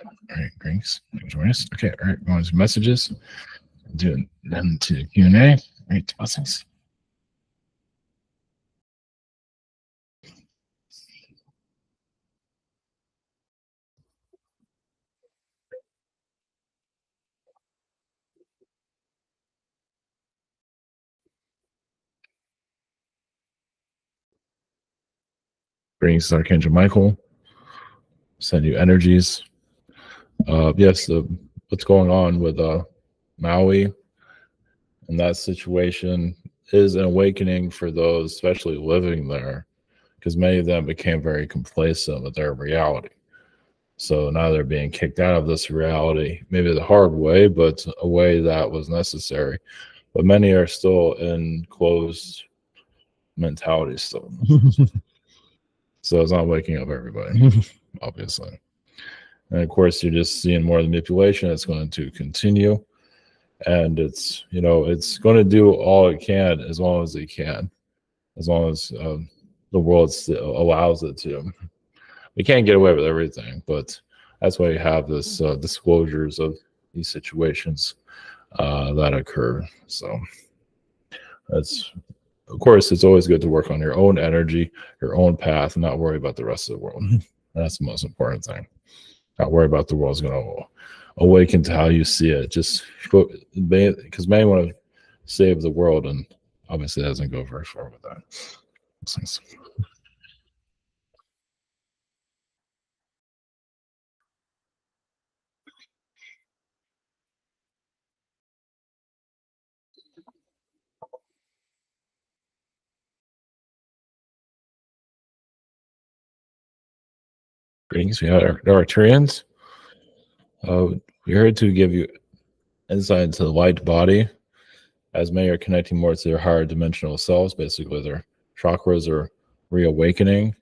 All right, thanks. Join us. Okay, all right, going to messages. Do then to Q&A. All right, blessings. Brings Archangel Michael. Send you energies. Yes, what's going on with Maui and that situation is an awakening for those, especially living there, because many of them became very complacent with their reality. So now they're being kicked out of this reality, maybe the hard way, but a way that was necessary. But many are still in closed mentality still. So it's not waking up everybody, obviously. And of course, you're just seeing more manipulation. It's going to continue. And it's, it's going to do all it can as long as it can, as long as the world still allows it to. We can't get away with everything, but that's why you have this disclosures of these situations that occur. So that's, of course, it's always good to work on your own energy, your own path, and not worry about the rest of the world. That's the most important thing. Not worry about the world's going to awaken to how you see it. Just because many want to save the world, and obviously it doesn't go very far with that. Thanks. Greetings. We have our Arcturians. We're here to give you insight into the light body, as many are connecting more to their higher dimensional selves. Basically, their chakras are reawakening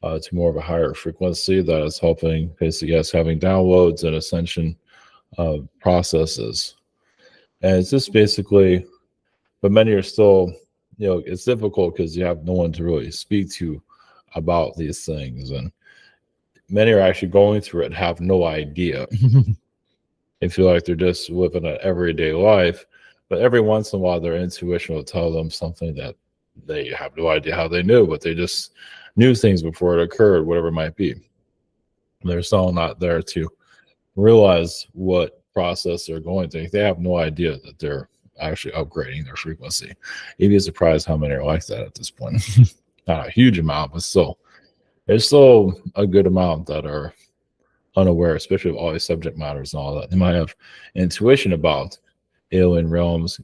to more of a higher frequency that is helping basically us having downloads and ascension processes. And it's just basically, but many are still, it's difficult because you have no one to really speak to about these things. And many are actually going through it and have no idea. They feel like they're just living an everyday life, but every once in a while their intuition will tell them something that they have no idea how they knew, but they just knew things before it occurred, whatever it might be. They're still not there to realize what process they're going through. They have no idea that they're actually upgrading their frequency. You'd be surprised how many are like that at this point. Not a huge amount, but still, there's still a good amount that are unaware, especially of all these subject matters and all that. They might have intuition about alien realms,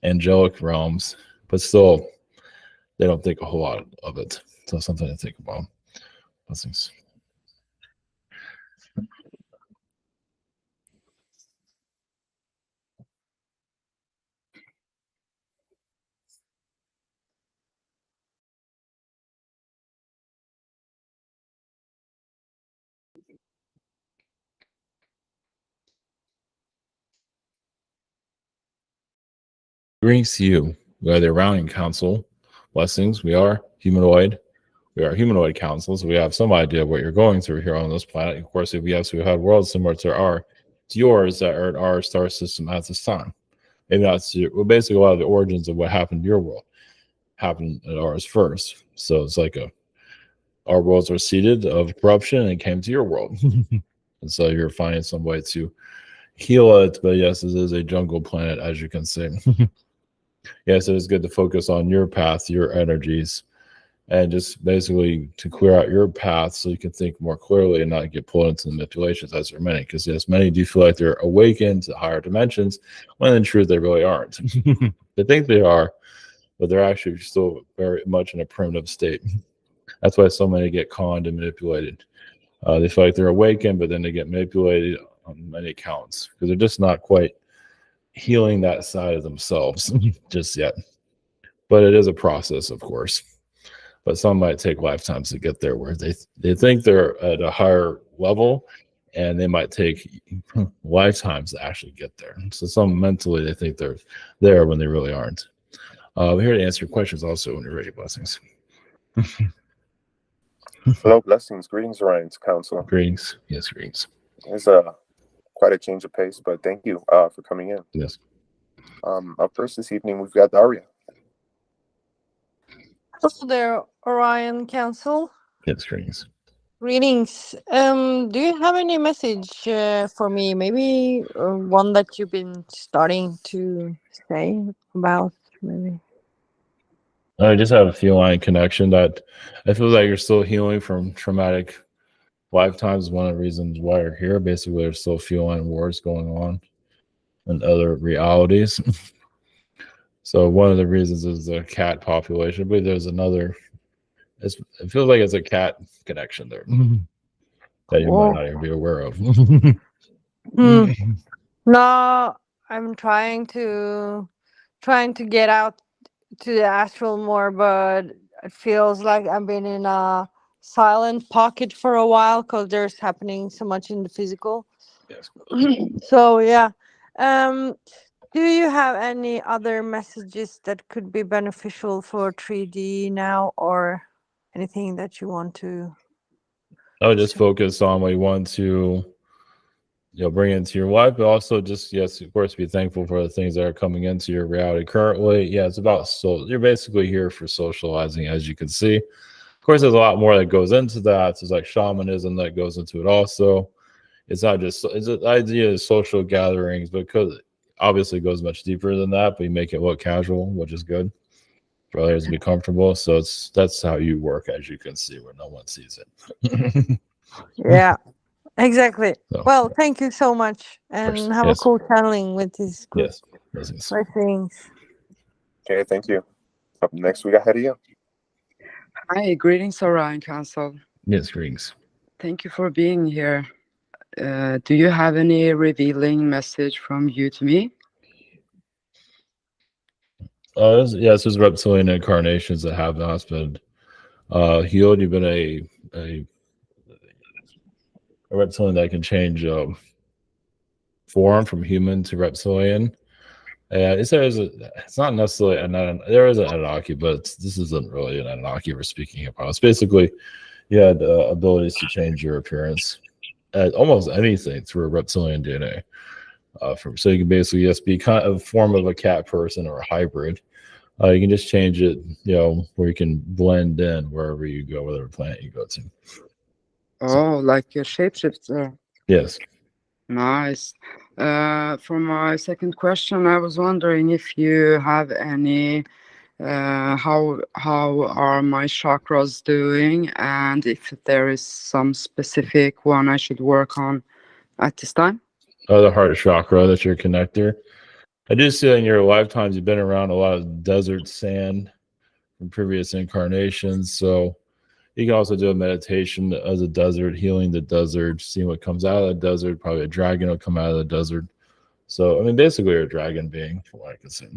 angelic realms, but still, they don't think a whole lot of it. So something to think about. Blessings. Greetings to you. We are the Orion Council. Blessings. We are humanoid. We are humanoid councils. We have some idea of what you're going through here on this planet. Of course, if we had worlds similar to yours that are in our star system at this time. Maybe not basically a lot of the origins of what happened to your world happened at ours first. So it's like our worlds are seeded of corruption and it came to your world. And so you're finding some way to heal it. But yes, it is a jungle planet, as you can see. Yes, it is good to focus on your path, your energies, and just basically to clear out your path so you can think more clearly and not get pulled into the manipulations, as there are many. Because yes, many do feel like they're awakened to higher dimensions, when in truth they really aren't. They think they are, but they're actually still very much in a primitive state. That's why so many get conned and manipulated. They feel like they're awakened, but then they get manipulated on many accounts because they're just not quite healing that side of themselves just yet. But it is a process, of course. But some might take lifetimes to get there, where they think they're at a higher level, and they might take lifetimes to actually get there. So some mentally they think they're there when they really aren't. We're here to answer your questions also when you're ready. Blessings. Hello, blessings, greetings, Orion Council. Greetings. Yes, greetings. It's quite a change of pace, but thank you for coming in. Yes. Up first this evening, we've got Daria. Hello there, Orion Council. Yes, greetings. Greetings. Do you have any message for me? Maybe one that you've been starting to say about, maybe. I just have a feline connection that I feel like you're still healing from traumatic lifetimes. One of the reasons why you're here. Basically, there's still feline wars going on and other realities. So one of the reasons is the cat population, but there's another. It feels like it's a cat connection there that you might not even be aware of. No, I'm trying to get out to the astral more, but it feels like I've been in a silent pocket for a while because there's happening so much in the physical. Yes. So yeah, do you have any other messages that could be beneficial for 3D now, or anything that you want to? I would just focus on what you want to, bring into your life, but also just, yes, of course, be thankful for the things that are coming into your reality currently. Yeah, it's about you're basically here for socializing, as you can see. Of course, there's a lot more that goes into that. There's like shamanism that goes into it also. It's not just, it's the idea of social gatherings, because obviously it goes much deeper than that, but you make it look casual, which is good for others to be comfortable. So that's how you work, as you can see, where no one sees it. Yeah, exactly. So, well, thank you so much, and have a cool channeling with this group. Yes. Blessings. Blessings. Okay, thank you. Up next, we got Hedia. Hi, greetings, Orion Council. Yes, greetings. Thank you for being here. Do you have any revealing message from you to me? Yes, there's reptilian incarnations that have not been healed. You've been a reptilian that can change form from human to reptilian. It's not necessarily there is an Anunnaki, but this isn't really an Anunnaki we're speaking about. It's basically you had abilities to change your appearance at almost anything through a reptilian DNA. So you can basically just be kind of a form of a cat person or a hybrid. You can just change it, where you can blend in wherever you go, whatever planet you go to. Oh, like a shapeshifter. Yes. Nice. For my second question, I was wondering if you have any, how are my chakras doing, and if there is some specific one I should work on at this time. The heart chakra, that's your connector. I do see that in your lifetimes you've been around a lot of desert sand from previous incarnations. So you can also do a meditation as a desert, healing the desert, seeing what comes out of the desert. Probably a dragon will come out of the desert. So, I mean, basically you're a dragon being, from what I can say.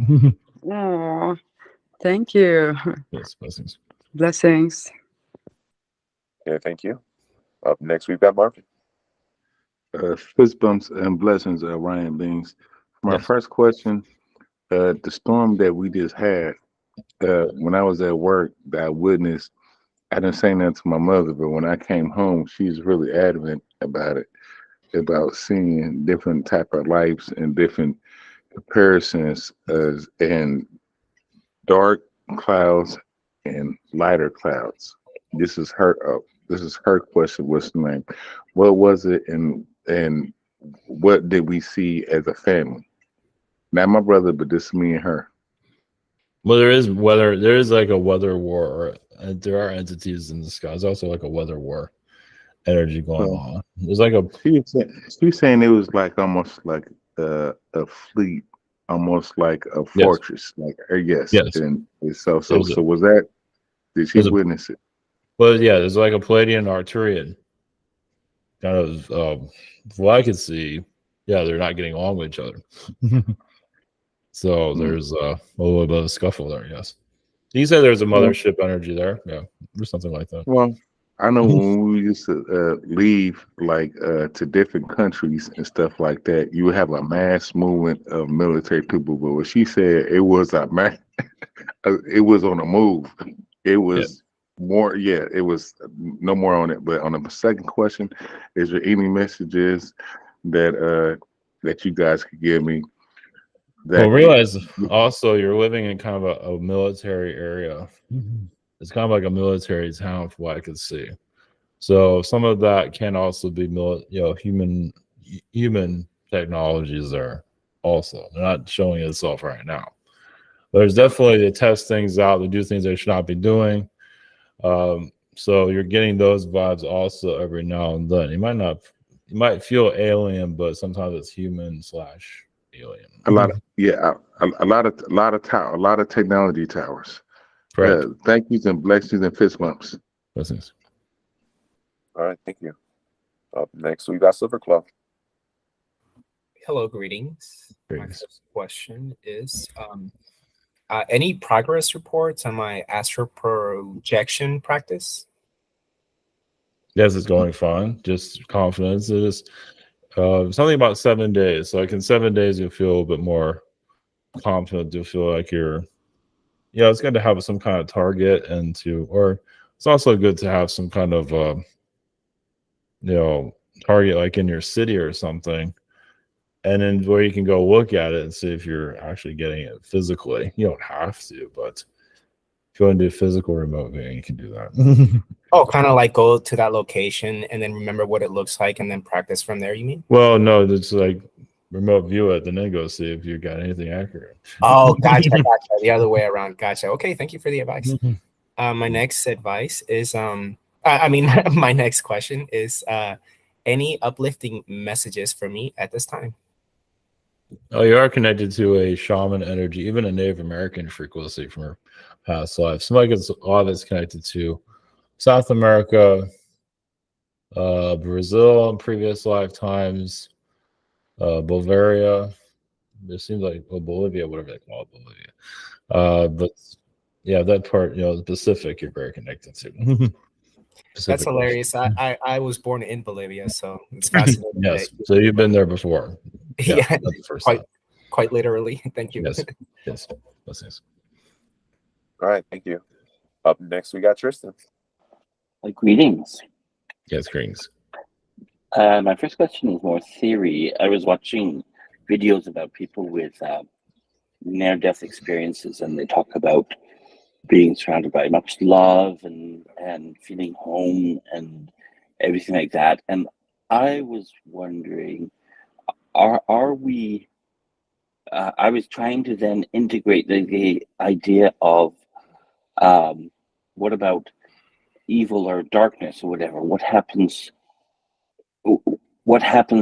Oh, thank you. Yes, blessings. Blessings. Yeah, thank you. Up next, we've got Marphy. Fist bumps and blessings, Ryan Beings. For my first question, the storm that we just had, when I was at work, that I witnessed, I didn't say that to my mother, but when I came home, she's really adamant about it, about seeing different type of lights and different comparisons, and dark clouds and lighter clouds. This is her question. What's the name? What was it, and what did we see as a family? Not my brother, but this is me and her. Well, there is like a weather war, or there are entities in the sky. There's also like a weather war energy going on. There's like she's saying it was like almost like a fleet, almost like a fortress. Yes. And so was that? Did she witness it? Well, yeah, there's like a Palladian Arcturian. Kind of, from what I could see, they're not getting along with each other. So there's a little bit of a scuffle there, yes. You said there's a mothership energy there, or something like that. Well, I know when we used to leave to different countries and stuff like that, you would have a mass movement of military people. But what she said, it was a mass, it was on a move. It was more. Yeah, it was no more on it. But on the second question, is there any messages that you guys could give me? Well, realize also you're living in kind of a military area. It's kind of like a military town, from what I could see. So some of that can also be, human technologies there. Also, they're not showing itself right now. There's definitely to test things out, to do things they should not be doing. So you're getting those vibes also every now and then. You might feel alien, but sometimes it's human/alien. A lot of technology towers. Correct. Thank yous and blessings and fist bumps. Blessings. All right, thank you. Up next, we got Silver Claw. Hello, greetings. My Greetings. first question is, any progress reports on my astral projection practice? Yes, it's going fine. Just confidence. It is something about 7 days. So like in 7 days, you'll feel a little bit more confident. You'll feel like it's good to have some kind of target or it's also good to have some kind of, target like in your city or something. And then where you can go look at it and see if you're actually getting it physically. You don't have to, but if you want to do physical remote viewing, you can do that. Oh, kind of like go to that location and then remember what it looks like and then practice from there, you mean? Well, no, it's like remote view it and then go see if you got anything accurate. Oh, gotcha. The other way around. Gotcha. Okay, thank you for the advice. My next advice is, my next question is, any uplifting messages for me at this time? Oh, you are connected to a shaman energy, even a Native American frequency from her past life. Somebody gets a lot of it's connected to South America, Brazil in previous lifetimes, Bulgaria. It seems like Bolivia, whatever they call it, Bolivia. But yeah, that part, the Pacific, you're very connected to. That's hilarious. I was born in Bolivia, so it's fascinating. Yes, so you've been there before. Yeah, that's the first quite literally. Thank you. Yes. Blessings. All right, thank you. Up next, we got Tristan. Greetings. Yes, greetings. My first question is more theory. I was watching videos about people with near-death experiences, and they talk about being surrounded by much love and feeling home and everything like that. And I was wondering, are we? I was trying to then integrate the idea of what about evil or darkness or whatever? What happens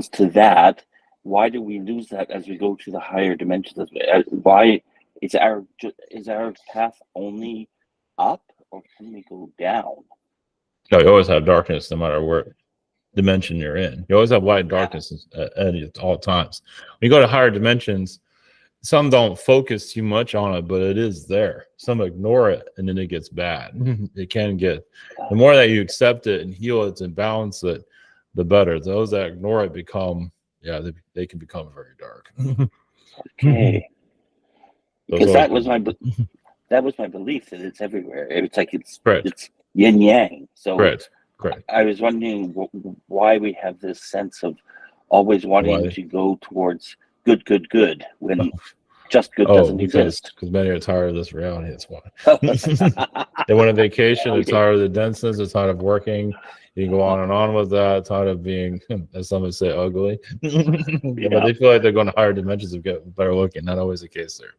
to that? Why do we lose that as we go to the higher dimensions? Why is our path only up, or can we go down? No, you always have darkness no matter where dimension you're in. You always have light and darkness at all times. When you go to higher dimensions, some don't focus too much on it, but it is there. Some ignore it, and then it gets bad. It can get, the more that you accept it and heal it and balance it, the better. Those that ignore it become, they can become very dark. Okay. Because that was my belief, that it's everywhere. It's like it's yin yang. So correct. I was wondering why we have this sense of always wanting to go towards good when just good doesn't exist. Because many are tired of this reality. That's why. They want a vacation. They're tired of the denseness. They're tired of working. You can go on and on with that. Tired of being, as some would say, ugly. But they feel like they're going to higher dimensions of get better looking. Not always the case there.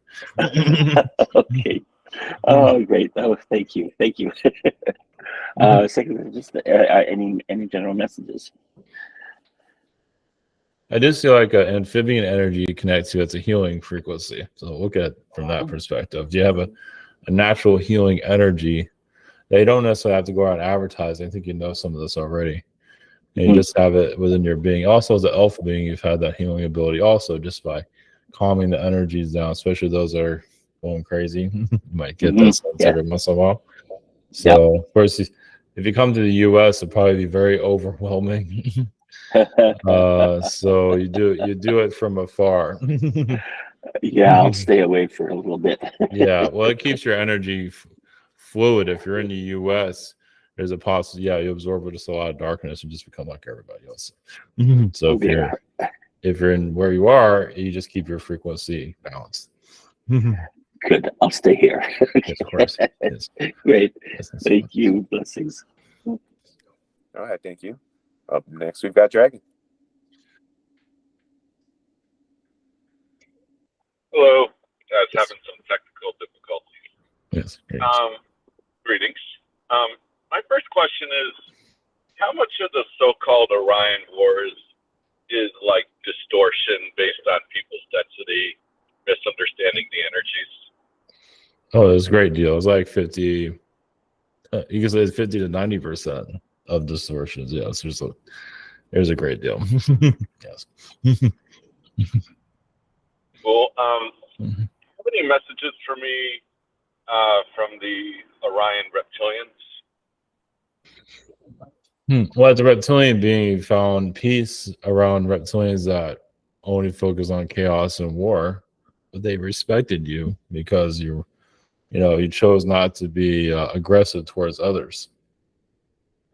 Okay. Oh, great. Oh, thank you. Second, just any general messages. I do see like an amphibian energy connects to it's a healing frequency. So look at it from that perspective. Do you have a natural healing energy? They don't necessarily have to go out and advertise. I think you know some of this already. And you just have it within your being. Also, as an alpha being, you've had that healing ability also just by calming the energies down, especially those that are going crazy. You might get that sense every once in a while. So, of course, if you come to the U.S., it'll probably be very overwhelming. So you do it from afar. Yeah, I'll stay away for a little bit. Yeah, well, it keeps your energy fluid. If you're in the U.S., there's a possibility, yeah, you absorb just a lot of darkness and just become like everybody else. So if you're in where you are, you just keep your frequency balanced. Good. I'll stay here. Yes, of course. Yes. Great. Yes, Thank you. Blessings. All right, thank you. Up next, we've got Dragon. Hello. I was having some technical difficulties. Yes. Greetings. My first question is, how much of the so-called Orion Wars is like distortion based on people's density, misunderstanding the energies? Oh, it was a great deal. It was like 50. You can say it's 50 to 90% of distortions. Yes, there's a great deal. Yes. Cool. Have any messages for me from the Orion reptilians? Well, as a reptilian being, found peace around reptilians that only focus on chaos and war. But they respected you because you chose not to be aggressive towards others.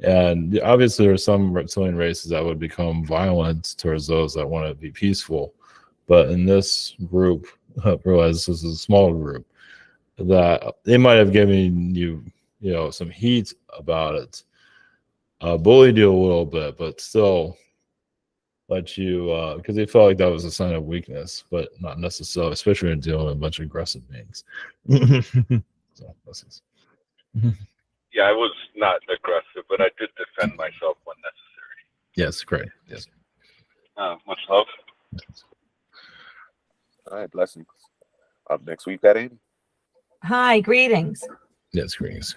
And obviously, there are some reptilian races that would become violent towards those that want to be peaceful. But in this group, I realize this is a small group, that they might have given you, some heat about it, bullied you a little bit, but still let you, because they felt like that was a sign of weakness, but not necessarily, especially when dealing with a bunch of aggressive beings. So, Yeah, I was not aggressive, but I did defend myself when necessary. Yes, great. Yes. Much love. All right, blessings. Up next, we've got Amy. Hi, greetings. Yes, greetings.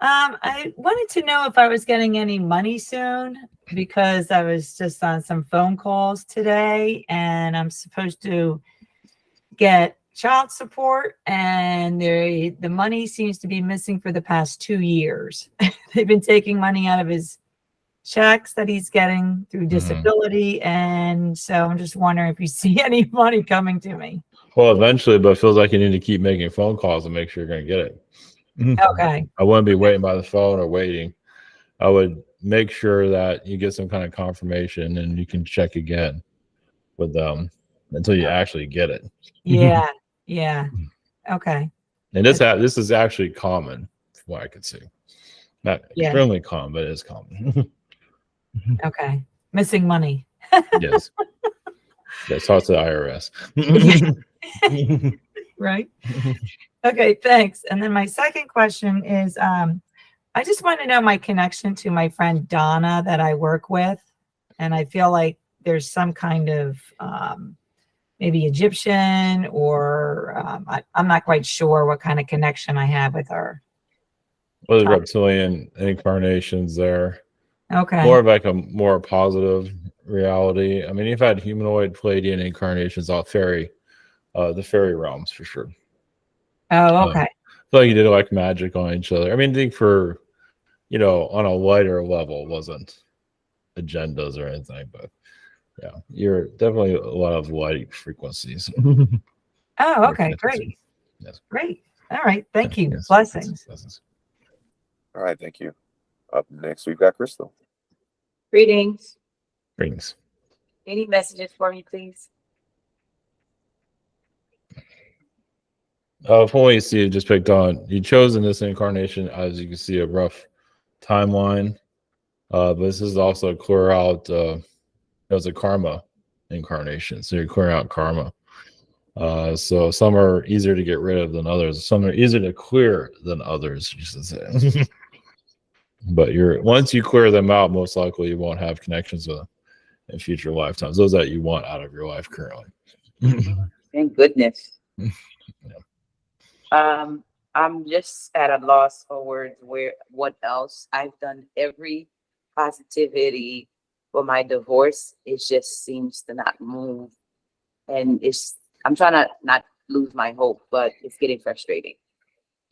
I wanted to know if I was getting any money soon because I was just on some phone calls today and I'm supposed to get child support and the money seems to be missing for the past 2 years. They've been taking money out of his checks that he's getting through disability. And so I'm just wondering if you see any money coming to me. Well, eventually, but it feels like you need to keep making phone calls and make sure you're going to get it. Okay. I wouldn't be waiting by the phone or waiting. I would make sure that you get some kind of confirmation and you can check again with them until you actually get it. Yeah. Yeah. Okay. And this is actually common, from what I could see. Not extremely common, but it is common. Okay. Missing money. Yes. Yes, talk to the IRS. Right. Okay, thanks. And then my second question is, I just want to know my connection to my friend Donna that I work with. And I feel like there's some kind of maybe Egyptian or I'm not quite sure what kind of connection I have with her. Well, the reptilian incarnations there. Okay. More of like a more positive reality. I mean, you've had humanoid Pleiadian incarnations off the fairy realms for sure. Oh, okay. I feel like you did like magic on each other. I mean, I think for, on a lighter level, wasn't agendas or anything, but yeah, you're definitely a lot of light frequencies. Oh, okay, great. Yes. Great. All right. Thank you. Yes. Blessings. Blessings. All right, thank you. Up next, we've got Crystal. Greetings. Greetings. Any messages for me, please? From what you see, just picked on, you chose in this incarnation, as you can see, a rough timeline. But this is also clear out, it was a karma incarnation. So you're clearing out karma. So some are easier to get rid of than others. Some are easier to clear than others, you should say. But once you clear them out, most likely you won't have connections with them in future lifetimes. Those that you want out of your life currently. Thank goodness. Yeah. I'm just at a loss for words. What else? I've done every positivity for my divorce. It just seems to not move, and I'm trying to not lose my hope, but it's getting frustrating.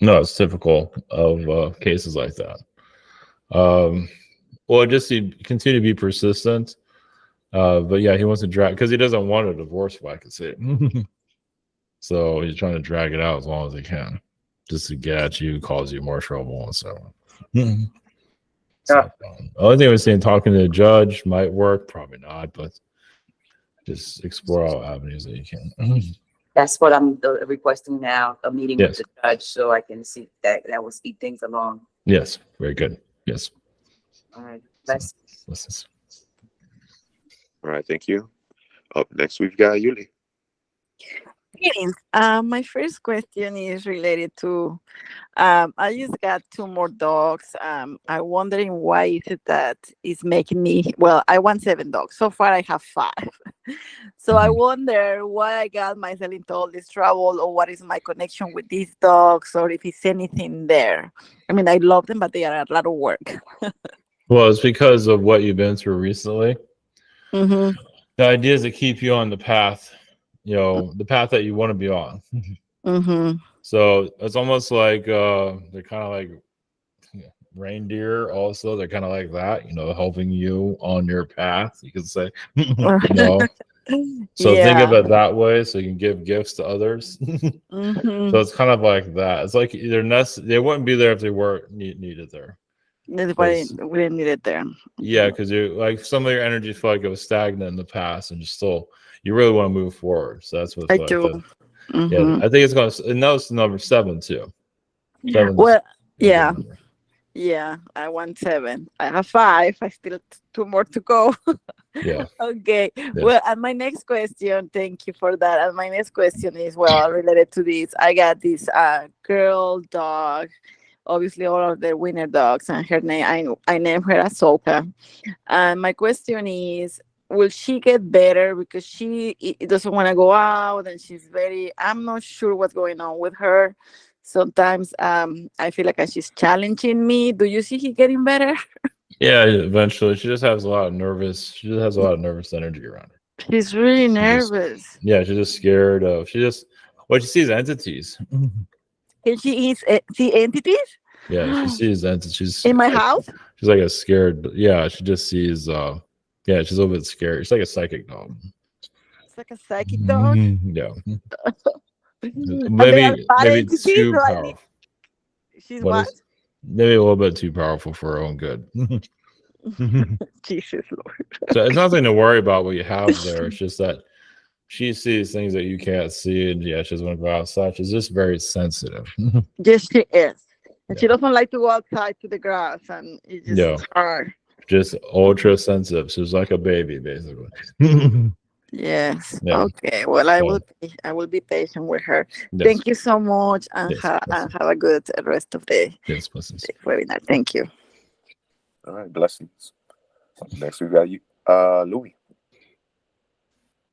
No, it's typical of cases like that. Well, just you continue to be persistent. But yeah, he wants to drag because he doesn't want a divorce, if I could say it. So he's trying to drag it out as long as he can. just to get at you, cause you more trouble and so on. So, only thing I was saying, talking to the judge might work, probably not, but just explore all avenues that you can. That's what I'm requesting now, a meeting Yes. with the judge, so I can see that will speed things along. Yes, very good. Yes. All right, bless. All right, thank you. Up next, we've got Yuli. Greetings. My first question is related to I just got 2 more dogs. I'm wondering why is it that is making me, well, I want 7 dogs. So far I have 5. So I wonder why I got myself into all this trouble, or what is my connection with these dogs, or if it's anything there. I mean, I love them, but they are a lot of work. Well, it's because of what you've been through recently. Mm-hmm. The idea is to keep you on the path, the path that you want to be on. Mm-hmm. So it's almost like they're kind of like reindeer also. They're kind of like that, helping you on your path, you could say. So think of it that way, so you can give gifts to others. Mm-hmm. So it's kind of like that. It's like they wouldn't be there if they weren't needed there. That's why we didn't need it there. Yeah, because you like some of your energy felt like it was stagnant in the past, and you really want to move forward. So that's what I like do. Yeah, I think it's going to, and that was number 7 too. 7's Well, a good number. Yeah, I want 7. I have 5. I still 2 more to go. Yeah. Okay. Yes. Well, and my next question, thank you for that. And my next question is, well, related to this. I got this girl dog. Obviously, all of the winner dogs, and her name, I named her Ahsoka. And my question is, will she get better? Because she doesn't want to go out, and I'm not sure what's going on with her. Sometimes I feel like she's challenging me. Do you see her getting better? Yeah, eventually. She just has a lot of nervous energy around her. She's really nervous. She's just scared of, she sees entities. Can she see entities? Yeah, she sees entities. In my house? She's like a scared, she just sees, she's a little bit scared. She's like a psychic dog. It's like a psychic dog? Yeah. Maybe too powerful. She's what? Maybe a little bit too powerful for her own good. Jesus Lord. So it's nothing to worry about what you have there. It's just that she sees things that you can't see, and she doesn't want to go outside. She's just very sensitive. Yes, she is. And she doesn't like to go outside to the grass, and it's just hard. Just ultra sensitive. She's like a baby, basically. Yes. Yeah. Okay. Well, I will be patient with her. Yes. Thank you so much, and have a good rest of the webinar. Thank you. All right, blessings. Next, we got you, Louis.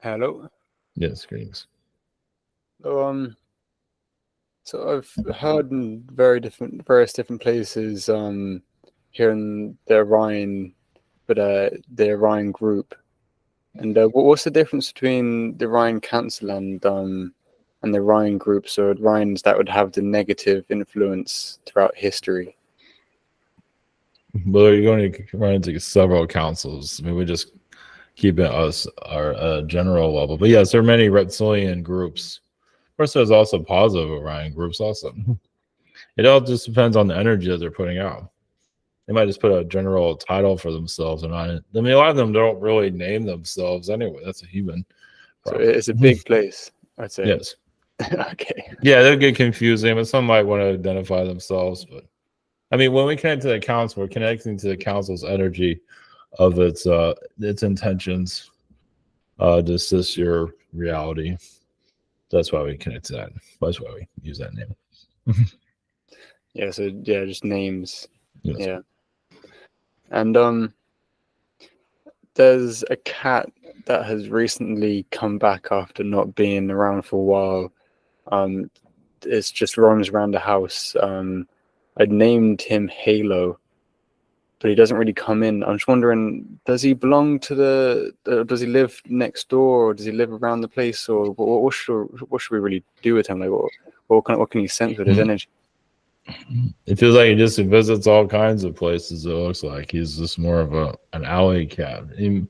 Hello. Yes, greetings. So I've heard in various different places here in the Orion, the Orion group. And what's the difference between the Orion Council and the Orion group? So Orions that would have the negative influence throughout history. Well, you're going to run into several councils. I mean, we just keep it our general level. But yes, there are many reptilian groups. Of course, there's also positive Orion groups also. It all just depends on the energy that they're putting out. They might just put a general title for themselves or not. I mean, a lot of them don't really name themselves anyway. That's a human problem. So it's a big place, I'd say. Yes. Okay. Yeah, they'll get confusing, but some might want to identify themselves. But I mean, when we connect to the council, we're connecting to the council's energy of its intentions to assist your reality. That's why we connect to that. That's why we use that name. Just names. Yes. Yeah. And there's a cat that has recently come back after not being around for a while. It's just roams around the house. I'd named him Halo, but he doesn't really come in. I'm just wondering, does he belong to does he live next door, or does he live around the place, or what should we really do with him? Like, what can he sense with his energy? It feels like he just visits all kinds of places. It looks like he's just more of an alley cat. He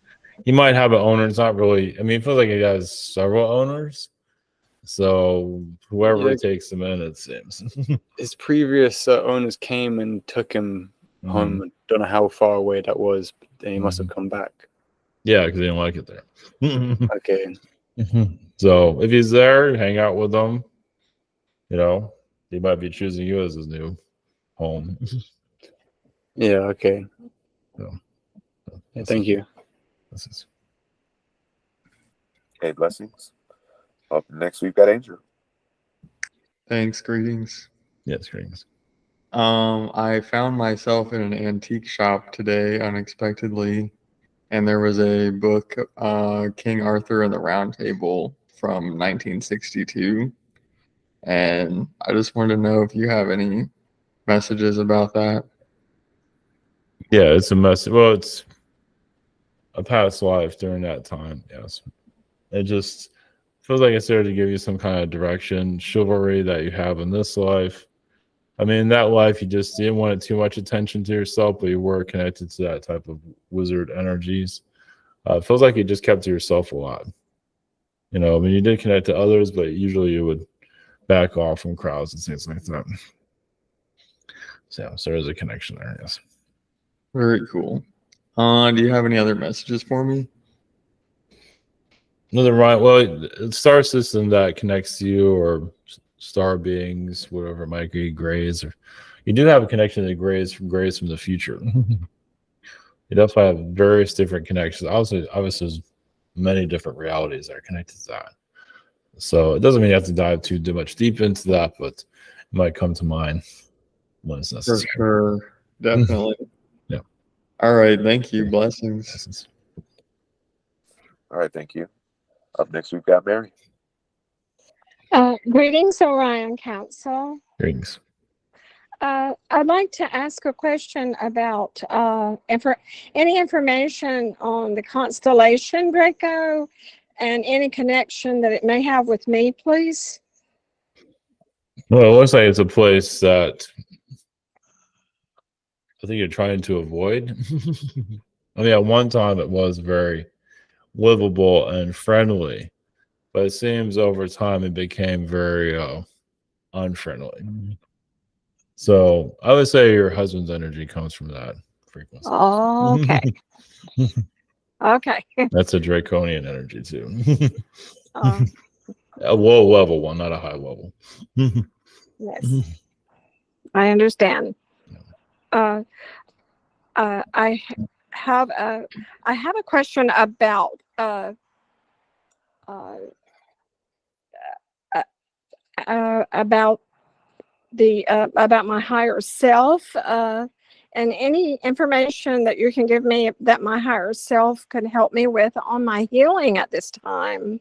might have an owner. It's not really. I mean, it feels like he has several owners. So whoever Yeah. takes him in, it seems. His previous owners came and took him home. Don't know how far away that was, but then he must have come back. Yeah, because they didn't like it there. Okay. So if he's there, hang out with them. You know, he might be choosing you as his new home. Yeah, okay. So, Yeah, thank you. Okay, blessings. Up next, we've got Angel. Thanks, greetings. Yes, greetings. I found myself in an antique shop today unexpectedly, and there was a book, King Arthur and the Round Table from 1962. And I just wanted to know if you have any messages about that. Yeah, it's a message. Well, it's a past life during that time. Yes, it just feels like it's there to give you some kind of direction, chivalry that you have in this life. I mean, in that life, you just didn't want too much attention to yourself, but you were connected to that type of wizard energies. It feels like you just kept to yourself a lot. You know, I mean, you did connect to others, but usually you would back off from crowds and things like that. So there is a connection there, yes. Very cool. Do you have any other messages for me? Another right. Well, star system that connects to you, or star beings, whatever it might be, grays, or you do have a connection to grays from the future. You definitely have various different connections. Obviously, there's many different realities that are connected to that. So it doesn't mean you have to dive too much deep into that, but it might come to mind when it's necessary. For sure. Definitely. Yeah. All right. Thank you. Blessings. All right, thank you. Up next, we've got Mary. Greetings, Orion Council. Greetings. I'd like to ask a question about any information on the constellation Draco and any connection that it may have with me, please. Well, it looks like it's a place that I think you're trying to avoid. I mean, at one time it was very livable and friendly, but it seems over time it became very unfriendly. So I would say your husband's energy comes from that frequency. Okay. Okay. That's a draconian energy too. A low level one, not a high level. Yes, I understand. I have a question about about my higher self, and any information that you can give me that my higher self could help me with on my healing at this time.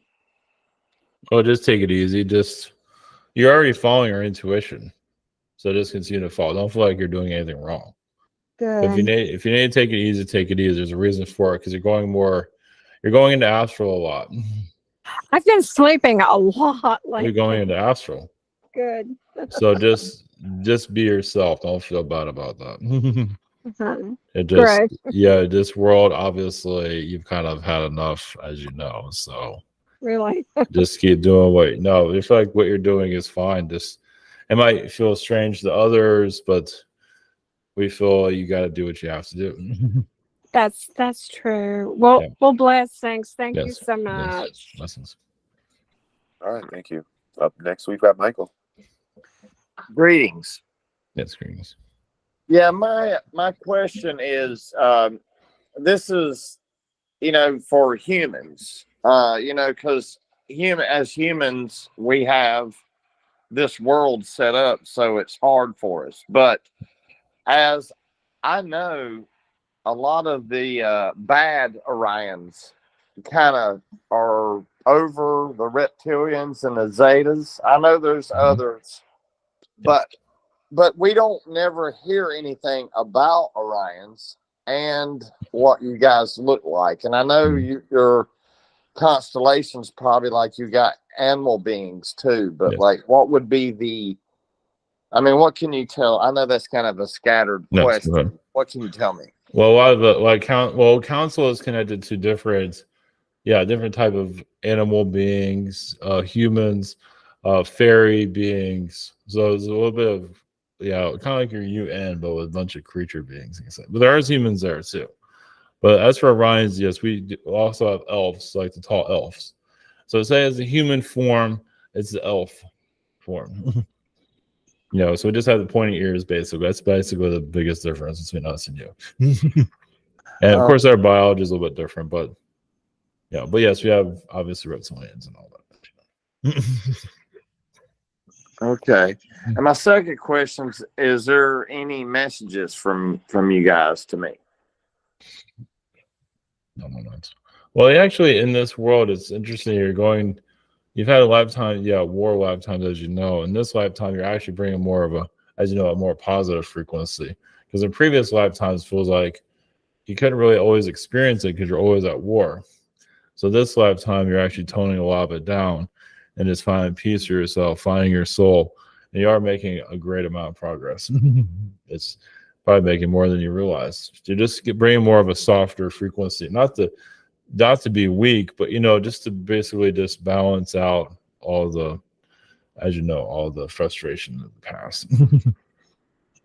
Oh, just take it easy. You're already following your intuition, so just continue to follow. Don't feel like you're doing anything wrong. Good. If you need to take it easy, take it easy. There's a reason for it, because you're going into astral a lot. I've been sleeping a lot lately. You're going into astral. Good. So just be yourself. Don't feel bad about that. It Great. This world, obviously you've kind of had enough, as you know. So Really? just keep doing you feel like what you're doing is fine. It might feel strange to others, but we feel you got to do what you have to do. That's true. Well, Yeah. well, blessings. Thank you Yes. so Yes. much. Blessings. All right, thank you. Up next, we've got Michael. Greetings. Yes, greetings. Yeah, my question is, this is, for humans, because as humans, we have this world set up, so it's hard for us. But as I know, a lot of the bad Orions kind of are over the reptilians and the Zetas. I know there's others, but we don't never hear anything about Orions and what you guys look like. And I know your constellations probably like you got animal beings too, but what would be what can you tell? I know that's kind of a scattered question. Go ahead. What can you tell me? Well, a lot of the council is connected to different type of animal beings, humans. fairy beings. So it's a little bit of, kind of like your UN, but with a bunch of creature beings. But there are humans there too. But as for Orions, yes, we also have elves, like the tall elves. So say as a human form, it's the elf form. So we just have the pointy ears, basically. That's basically the biggest difference between us and you. And of course, our biology is a little bit different, but but yes, we have obviously reptilians and all that. Okay. And my second question is there any messages from you guys to me? No. Well, actually, in this world, it's interesting. You've had a lifetime, war lifetimes, as you know. In this lifetime, you're actually bringing more of a more positive frequency. Because in previous lifetimes, it feels like you couldn't really always experience it because you're always at war. So this lifetime, you're actually toning a lot of it down and just finding peace for yourself, finding your soul. And you are making a great amount of progress. It's probably making more than you realize. You're just bringing more of a softer frequency, not to be weak, but just to basically just balance out all the, all the frustration of the past.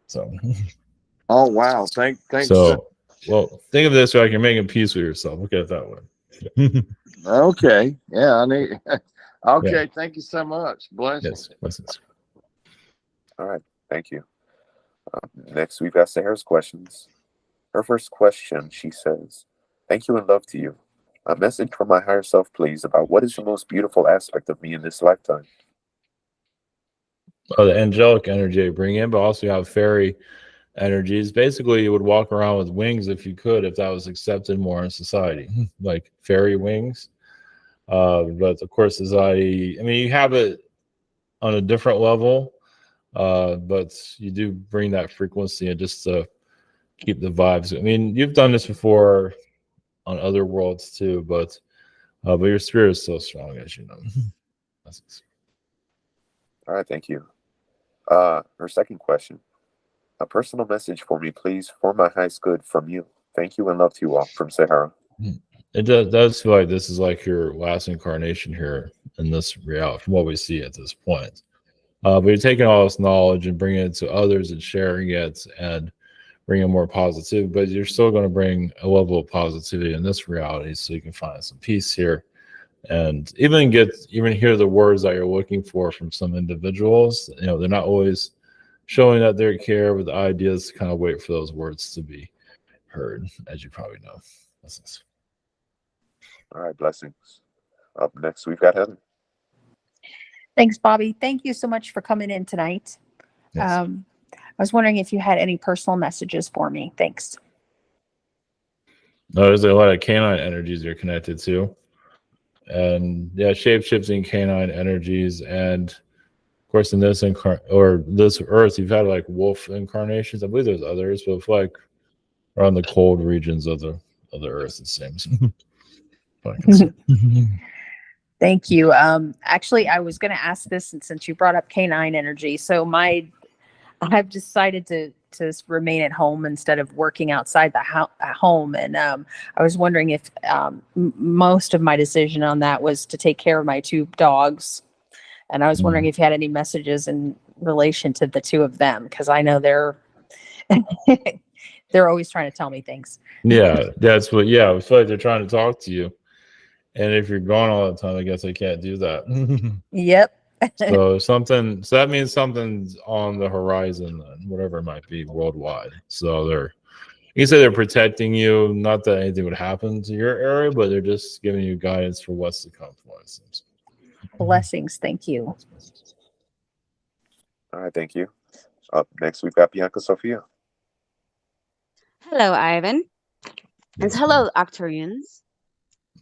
So. Oh wow! Thanks. So, well, think of this like you're making peace with yourself. Look at it that way. Okay. Yeah, I need. Okay. Yeah. Thank you so much. Blessings. Yes. Blessings. All right. Thank you. Next, we've got Sahara's questions. Her first question, she says, "Thank you and love to you. A message from my higher self, please, about what is the most beautiful aspect of me in this lifetime." Oh, the angelic energy you bring in, but also you have fairy energies. Basically, you would walk around with wings if you could, if that was accepted more in society, like fairy wings. But of course, society, you have it on a different level, but you do bring that frequency and just to keep the vibes. You've done this before on other worlds too, but your spirit is so strong, as you know. All right. Thank you. Her second question. A personal message for me, please, for my highest good from you. Thank you and love to you all, from Sahara. It does feel like this is like your last incarnation here in this reality, from what we see at this point. But you're taking all this knowledge and bringing it to others and sharing it and bringing more positivity, but you're still going to bring a level of positivity in this reality so you can find some peace here and even hear the words that you're looking for from some individuals. They're not always showing that they care, with the ideas to kind of wait for those words to be heard, as you probably know. Blessings. All right, blessings. Up next, we've got Heather. Thanks, Bobby. Thank you so much for coming in tonight. Yes. I was wondering if you had any personal messages for me. Thanks. No, there's a lot of canine energies you're connected to. And shape-shifting canine energies. And of course, in this this earth, you've had like wolf incarnations. I believe there's others, but like around the cold regions of the earth, it seems. Thank you. Actually, I was going to ask this, and since you brought up canine energy, so I've decided to remain at home instead of working outside the home, and I was wondering if most of my decision on that was to take care of my two dogs, and I was wondering if you had any messages in relation to the two of them, because I know they're they're always trying to tell me things. Yeah, that's what. Yeah, I feel like they're trying to talk to you. And if you're gone all the time, I guess I can't do that. Yep. So that means something's on the horizon, then, whatever it might be, worldwide. So you can say they're protecting you. Not that anything would happen to your area, but they're just giving you guidance for what's to come. Blessings. Thank you. All right, thank you. Up next, we've got Bianca Sophia. Hello, Ivan. And hello, Arcturians.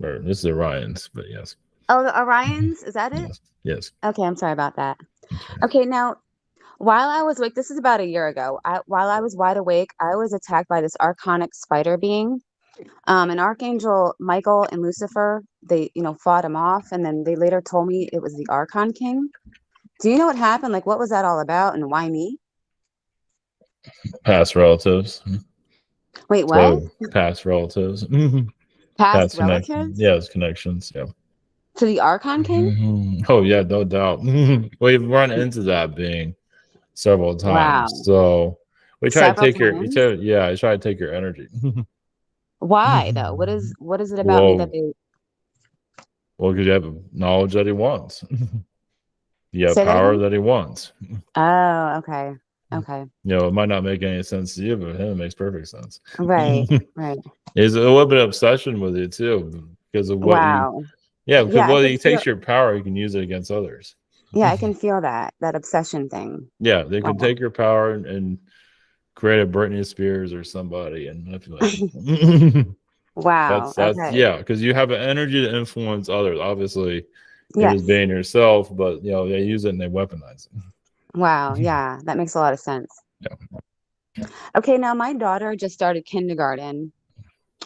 Or this is Orion's, but yes. Oh, the Orions? Is that it? Yes. Okay, I'm sorry about that. Okay, now, while I was awake, this is about a year ago. While I was wide awake, I was attacked by this archonic spider being. An Archangel Michael and Lucifer, they, fought him off, and then they later told me it was the Archon King. Do you know what happened? Like, what was that all about, and why me? Past relatives. Wait, what? So, past relatives. Past relatives? Yes, connections. Yeah. To the Archon King? Oh yeah, no doubt. We've run into that being several times. Wow. So we try to Several take your times? I try to take your energy. Why though? What is it about me that Well, they because you have knowledge that he wants. You have say that power again? that he wants. Oh, okay. Okay. It might not make any sense to you, but him it makes perfect sense. Right, right. There's a little bit of obsession with it too, because of what he Wow. because Yeah, I what could he feel takes your power, he can use it against others. yeah, I can feel that obsession thing. Yeah, they can Wow. take your power and create a Britney Spears or somebody and manipulate them. Wow. That's Okay. yeah, because you have an energy to influence others. Obviously, you're just Yes. being yourself, but they use it and they weaponize it. Wow. Yeah, that makes a lot of sense. Yeah. Okay, now my daughter just started kindergarten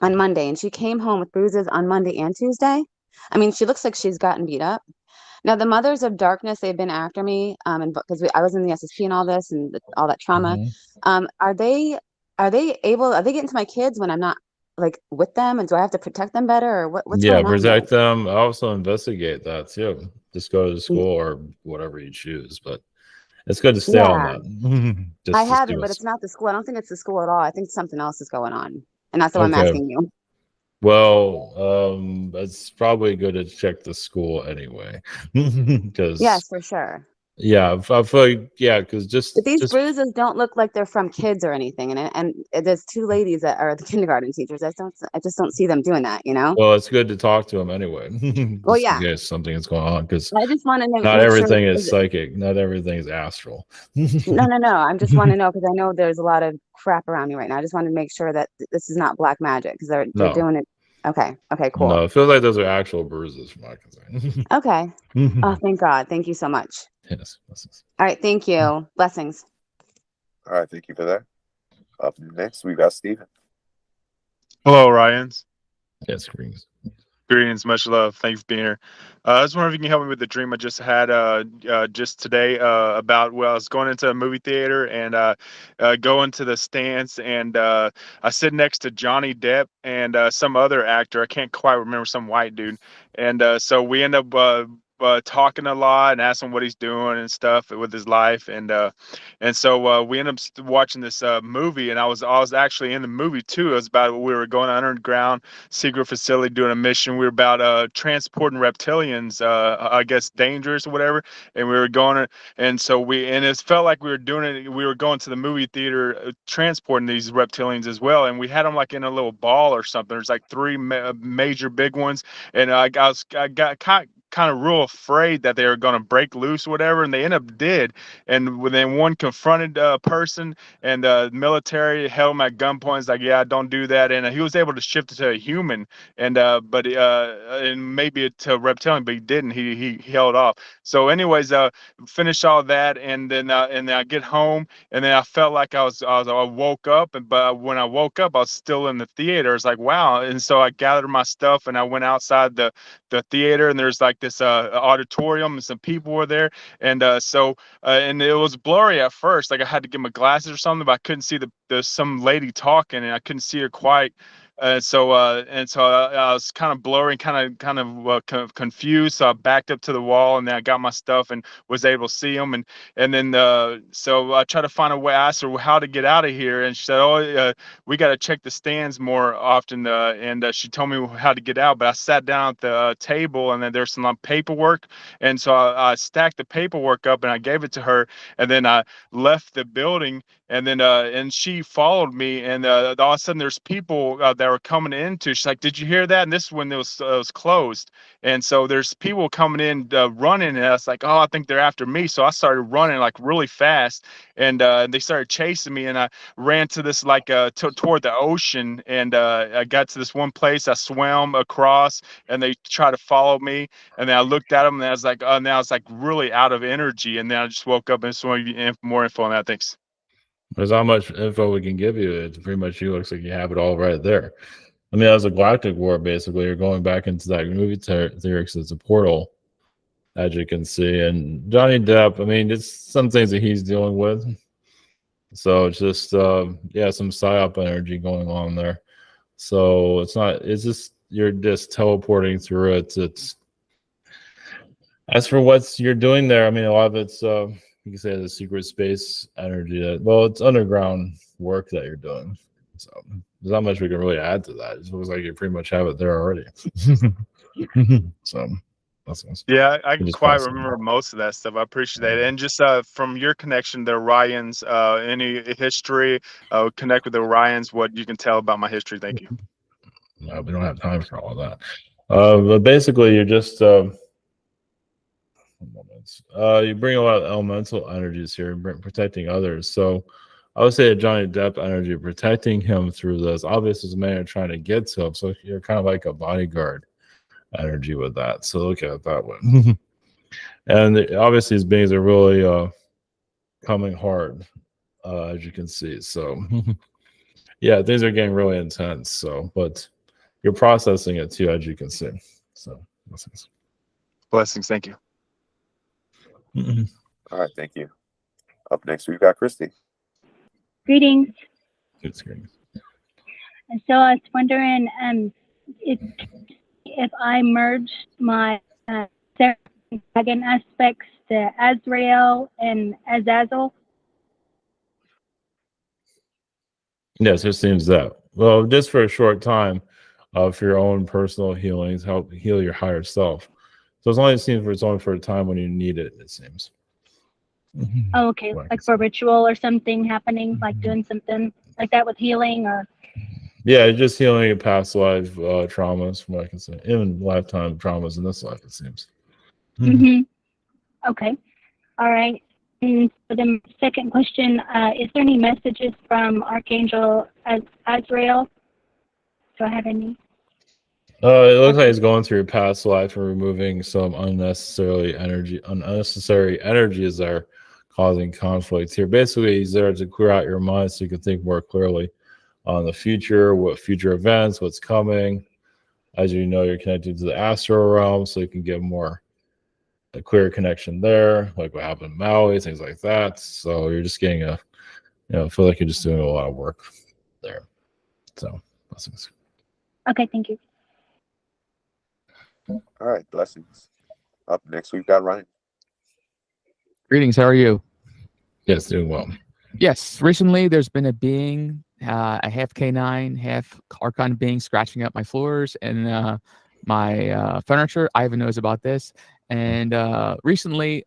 on Monday, and she came home with bruises on Monday and Tuesday. I mean, she looks like she's gotten beat up. Now, the Mothers of Darkness, they've been after me, and because I was in the SSP and all this and all that trauma. Are they getting to my kids when I'm not like with them, and do I have to protect them better, or what's Yeah, going on there? protect them. Also investigate that too. Just go to school or whatever you choose, but it's good to stay on Yeah, that. I Just have see it, but what's it's not the school. I don't think it's the school at all. I think something else is going on, and that's why I'm okay. asking you. Well, it's probably good to check the school anyway, because Yes, for sure. yeah, I feel like because But these just bruises don't look like they're from kids or anything, and there's two ladies that are the kindergarten teachers. I just don't see them doing that, you know? well, it's good to talk to them anyway, Well, just in yeah. case something is going on. Because I just want to not make sure. everything is psychic, not everything is astral. No, no, no. I just want to know because I know there's a lot of crap around me right now. I just want to make sure that this is not black magic because they're No, doing it. Okay. Okay. Cool. no, it feels like those are actual bruises from my concern. Okay. Oh, thank God. Thank you so much. Yes. All right. Thank you. Blessings. All right, thank you for that. Up next, we got Steven. Hello, Ryans. Yes, greetings. Greetings, much love. Thank you for being here. I was wondering if you can help me with the dream I just had just today about I was going into a movie theater and going to the stands and I sit next to Johnny Depp and some other actor. I can't quite remember, some white dude. And so we end up talking a lot and asking what he's doing and stuff with his life. And so we end up watching this movie, and I was actually in the movie too. It was about we were going underground secret facility doing a mission. We were about transporting reptilians, I guess dangerous or whatever. And we were going, and so it felt like we were doing it. We were going to the movie theater, transporting these reptilians as well. And we had them like in a little ball or something. There's like three major big ones, and I got kind of real afraid that they were going to break loose or whatever, and they end up did. And then one confronted a person, and the military held him at gunpoint. It's like, yeah, don't do that. And he was able to shift it to a human, and maybe to a reptilian, but he didn't. He held off. So, anyways, finish all that, and then I get home, and then I felt like I woke up, but when I woke up, I was still in the theater. It's like, wow. And so I gathered my stuff, and I went outside the theater, and there's like this auditorium, and some people were there, and and it was blurry at first. Like I had to get my glasses or something, but I couldn't see the some lady talking, and I couldn't see her quite. So I was kind of blurry, kind of confused. So I backed up to the wall, and then I got my stuff and was able to see them. And then so I tried to find a way. I asked her how to get out of here, and she said, "Oh, we got to check the stands more often." And she told me how to get out. But I sat down at the table, and then there's some paperwork, and so I stacked the paperwork up, and I gave it to her, and then I left the building. And then and she followed me, and all of a sudden there's people that were coming into. She's like, "Did you hear that?" And this is when it was closed, and so there's people coming in running, and I was like, "Oh, I think they're after me." So I started running like really fast, and they started chasing me, and I ran to this like toward the ocean, and I got to this one place. I swam across, and they tried to follow me, and then I looked at them, and I was like, "Oh," now I was like really out of energy, and then I just woke up and just want more info on that. Thanks. There's not much info we can give you. It's pretty much you. Looks like you have it all right there. I mean, as a galactic war, basically, you're going back into that movie theory because it's a portal, as you can see. And Johnny Depp, I mean, it's some things that he's dealing with. So it's just, some psyop energy going on there. So it's just, you're just teleporting through it. As for what you're doing there, I mean, a lot of it's you can say the secret space energy. Well, it's underground work that you're doing. So there's not much we can really add to that. It looks like you pretty much have it there already. So that's nice. Yeah, I can Just quite pass it on. remember most of that stuff. I appreciate that. And just from your connection, the Orions, any history, connect with the Orions, what you can tell about my history. Thank you. No, we don't have time for all that. But basically, you're just you bring a lot of elemental energies here, protecting others. So I would say a Johnny Depp energy, protecting him through this. Obviously, as a man, you're trying to get to him, so you're kind of like a bodyguard energy with that. So look at it that way. And obviously, these beings are really coming hard, as you can see. So yeah, things are getting really intense. So, but you're processing it too, as you can see. So blessings. Blessings. Thank you. All right, thank you. Up next, we've got Christie. Greetings. It's great. And so I was wondering if I merged my dragon aspects to Azrael and Azazel. Yes, it seems that. Well, just for a short time, for your own personal healings, help heal your higher self. So it's only seems it's only for a time when you need it. It seems. Oh, okay, like for ritual or something happening, like doing something like that with healing or. Yeah, just healing your past life traumas, from what I can say, even lifetime traumas in this life. It seems. Okay. All right. And for the second question, is there any messages from Archangel Azrael? Do I have any? It looks like he's going through your past life and removing some unnecessary energies that are causing conflict here. Basically, he's there to clear out your mind so you can think more clearly on the future, what future events, what's coming. As you know, you're connected to the astral realm, so you can get a clear connection there, like what happened in Maui, things like that. So you're just getting feel like you're just doing a lot of work there. So blessings. Okay, thank you. All right, blessings. Up next, we've got Ryan. Greetings, how are you? Yes, doing well. Yes, recently there's been a being, a half canine, half Archon being scratching up my floors and my furniture. Ivan knows about this. And recently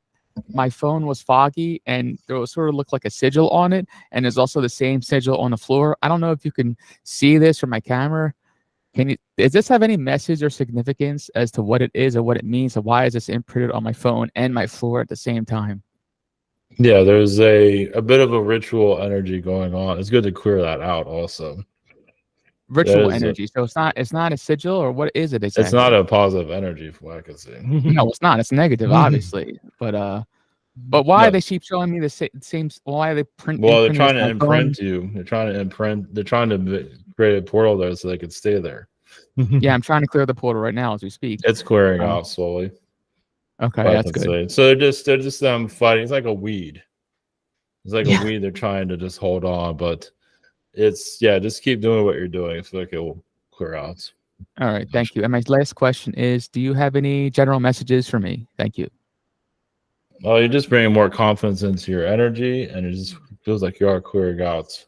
my phone was foggy and there was sort of looked like a sigil on it. And there's also the same sigil on the floor. I don't know if you can see this from my camera. Does this have any message or significance as to what it is or what it means? Or why is this imprinted on my phone and my floor at the same time? Yeah, there's a bit of a ritual energy going on. It's good to clear that out also. Ritual energy. So it's not a sigil, or what is it exactly? It's not a positive energy from what I can see. No, it's not. It's negative, obviously. But why they keep showing me the same? Why are they print? Well, they're trying to imprint you. They're trying to create a portal there so they could stay there. Yeah, I'm trying to clear the portal right now as we speak. It's clearing out slowly. Okay, that's good. So they're just fighting. It's like a weed. It's like a weed. They're trying to just hold on, but just keep doing what you're doing. I feel like it will clear out. All right, thank you. And my last question is, do you have any general messages for me? Thank you. Well, you're just bringing more confidence into your energy, and it just feels like you are clearing out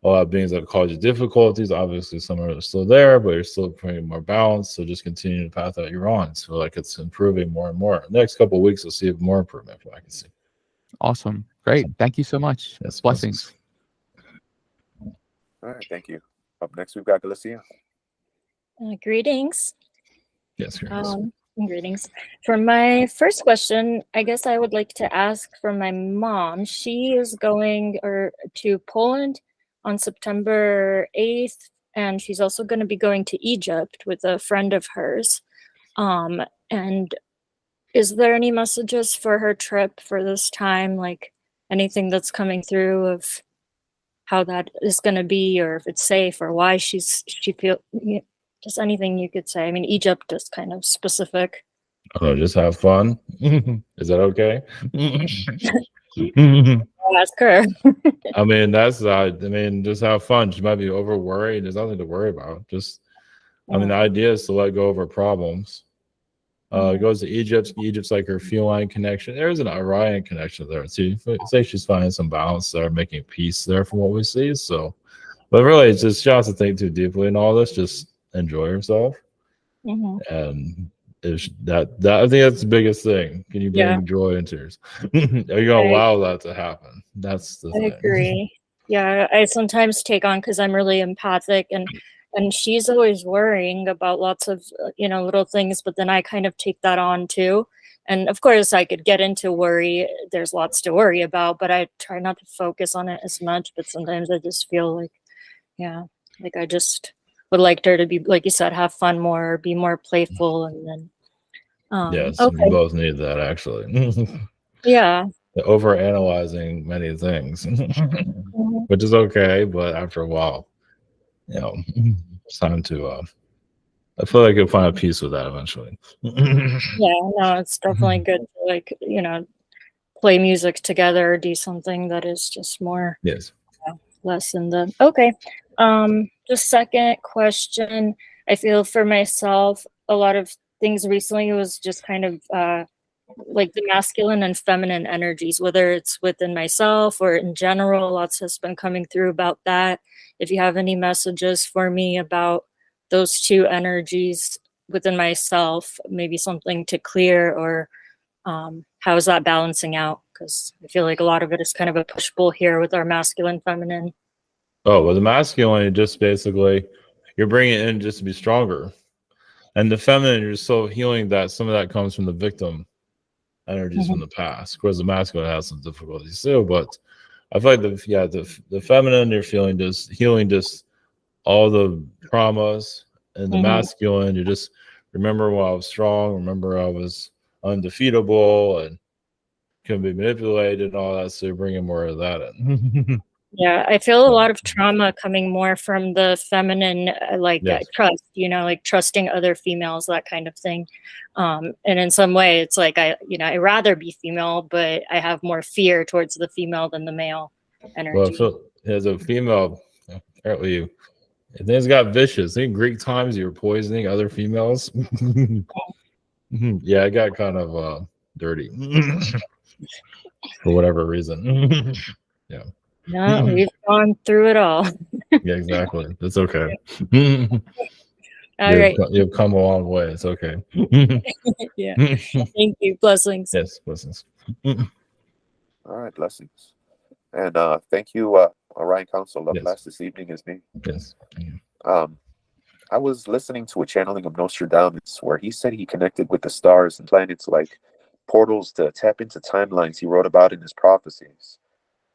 a lot of beings that cause you difficulties. Obviously, some are still there, but you're still bringing more balance. So just continue the path that you're on. So like it's improving more and more. The next couple of weeks, you'll see more improvement from what I can see. Awesome. Great. Thank you so much. Yes, blessings. All right, thank you. Up next, we've got Galicia. Greetings. Yes, greetings. For my first question, I guess I would like to ask for my mom. She is going to Poland on September 8th, and she's also going to be going to Egypt with a friend of hers. And is there any messages for her trip for this time, like anything that's coming through of how that is going to be, or if it's safe, or why she feel, just anything you could say? I mean, Egypt is kind of specific. Oh, just have fun. Is that okay? I'll ask her. I mean, just have fun. She might be over worried. There's nothing to worry about. The idea is to let go of her problems. It goes to Egypt. Egypt's like her feline connection. There's an Orion connection there too. It's like she's finding some balance there, making peace there from what we see. So, but really, it's just she has to think too deeply in all this. Just enjoy herself, and that I think that's the biggest thing. Can you bring joy into yours? Are you gonna allow that to happen? That's the thing. I agree. Yeah, I sometimes take on because I'm really empathic, and she's always worrying about lots of little things, but then I kind of take that on too. And of course, I could get into worry. There's lots to worry about, but I try not to focus on it as much. But sometimes I just feel like, like I just would like her to be, like you said, have fun more, be more playful, and then. Yes, Okay. we both need that actually. Yeah. Over analyzing many things, which is okay, but after a while, it's time to I feel like you'll find a peace with that eventually. Yeah, no, it's definitely good to play music together, do something that is just more less in the okay. The second question, I feel for myself, a lot of things recently was just kind of like the masculine and feminine energies, whether it's within myself or in general. Lots has been coming through about that. If you have any messages for me about those two energies within myself, maybe something to clear, or how is that balancing out? Because I feel like a lot of it is kind of a push-pull here with our masculine, feminine. Oh, well, the masculine, just basically, you're bringing it in just to be stronger. And the feminine, you're so healing that some of that comes from the victim energies from the past. Of course, the masculine has some difficulties too, but I feel like the feminine, you're feeling just healing just all the traumas, and the masculine, you just remember when I was strong, remember I was undefeatable and couldn't be manipulated and all that. So you're bringing more of that in. Yeah, I feel a lot of trauma coming more from the feminine, trust, like trusting other females, that kind of thing. And in some way, it's like I'd rather be female, but I have more fear towards the female than the male energy. Well, so as a female, apparently things got vicious. In Greek times, you were poisoning other females. Yeah, it got kind of dirty for whatever reason. Yeah. No, we've gone through it all. Yeah, exactly. It's okay. All right. You've come a long way. It's okay. Yeah. Thank you. Blessings. Yes, blessings. All right, blessings. And thank you, Orion Council. Love Blast this evening is me. Yes. I was listening to a channeling of Nostradamus where he said he connected with the stars and planets like portals to tap into timelines he wrote about in his prophecies.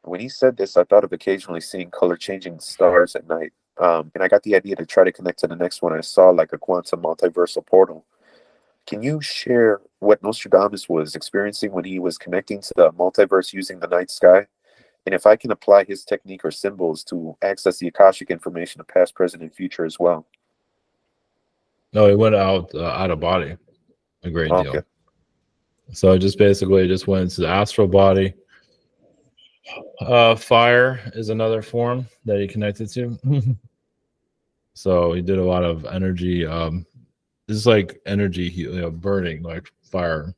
When he said this, I thought of occasionally seeing color-changing stars at night. And I got the idea to try to connect to the next one I saw, like a quantum multiversal portal. Can you share what Nostradamus was experiencing when he was connecting to the multiverse using the night sky? And if I can apply his technique or symbols to access the Akashic information of past, present, and future as well? No, it went out of body a great deal. So it just basically went into the astral body. Fire is another form that he connected to. So he did a lot of energy. This is like energy, burning, like fire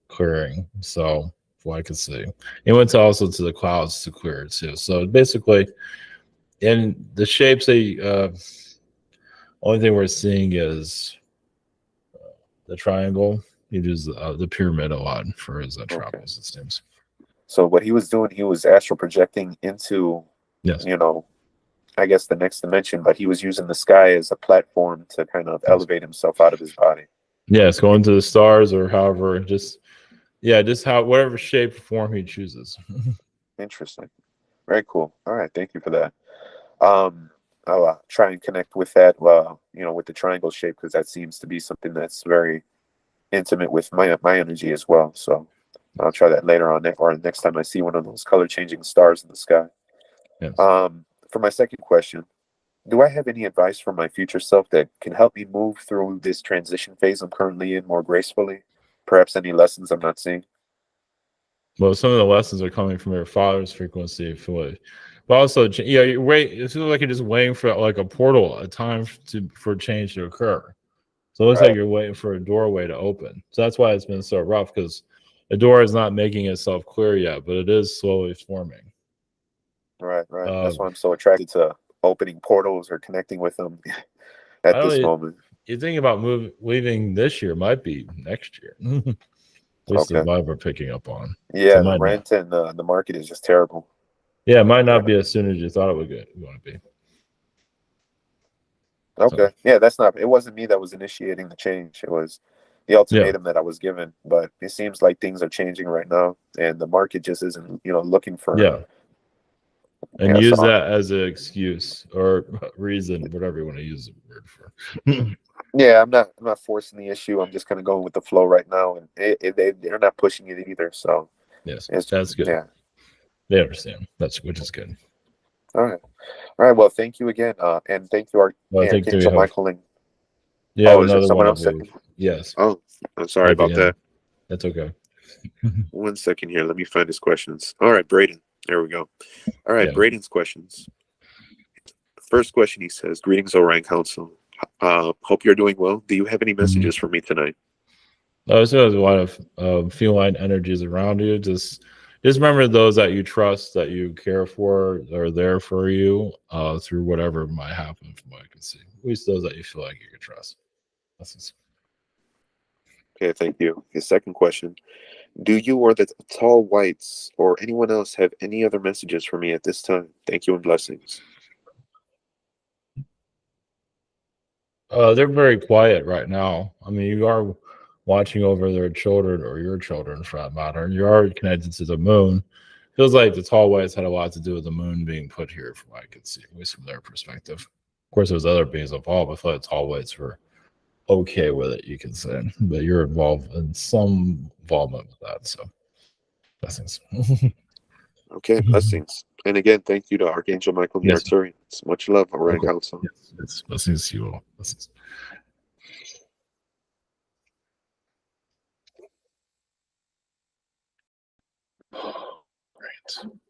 clearing. So from what I could see, he went also to the clouds to clear it too. So basically, in the shapes, only thing we're seeing is the triangle. He uses the pyramid a lot for his travels, it seems. So what he was doing, he was astral projecting into, I guess the next dimension, but he was using the sky as a platform to kind of elevate himself out of his body. Yes, going to the stars or however, whatever shape or form he chooses. Interesting. Very cool. All right, thank you for that. I'll try and connect with that, with the triangle shape, because that seems to be something that's very intimate with my energy as well. So I'll try that later on, or next time I see one of those color-changing stars in the sky. Yes. For my second question, do I have any advice for my future self that can help me move through this transition phase I'm currently in more gracefully? Perhaps any lessons I'm not seeing? Well, some of the lessons are coming from your father's frequency, but also, it feels like you're just waiting for like a portal, a time for change to occur. So it looks like you're waiting for a doorway to open. So that's why it's been so rough, because the door is not making itself clear yet, but it is slowly forming. Right. That's why I'm so attracted to opening portals or connecting with them I at don't this even- moment. You think about leaving this year, might be next year. At least the vibe we're picking up on. Yeah, So it the might not- rent and the market is just terrible. Yeah, it might not be as soon as you thought it would want to be. Okay. Yeah, it wasn't me that was initiating the change. It was the ultimatum that I was given. But it seems like things are changing right now, and the market just isn't, looking for. Yeah. And Yeah, use so- that as an excuse or reason, whatever you want to use the word for. Yeah, I'm not forcing the issue. I'm just kind of going with the flow right now, and they're not pushing it either. So yes, that's good. Yeah. They understand. Which is good. All right. Well, thank you again, and thank you, Well, I think Archangel we have- Michael. And Yeah, is there another someone one, I else? believe. Yes. Oh, I'm sorry At the about end. that. That's okay. 1 second here. Let me find his questions. All right, Braden. There we go. All right, Yeah. Braden's questions. First question, he says, "Greetings, Orion Council. Hope you're doing well. Do you have any messages for me tonight?" So there's a lot of feline energies around you. Just remember those that you trust, that you care for, are there for you through whatever might happen, from what I can see. At least those that you feel like you can trust. Okay, thank you. His second question: do you or the tall whites or anyone else have any other messages for me at this time? Thank you and blessings. They're very quiet right now. I mean, you are watching over their children, or your children for that matter. You are connected to the moon. Feels like the tall whites had a lot to do with the moon being put here, from what I could see, at least from their perspective. Of course, there's other beings involved. I thought the tall whites were okay with it, you can say, but you're involved in some involvement with that. So, blessings. Okay, blessings. And again, thank you to Archangel Michael and the Yes. Arcturians. Much love, Orion Okay. Council. Yes, blessings to you all. Blessings. Right.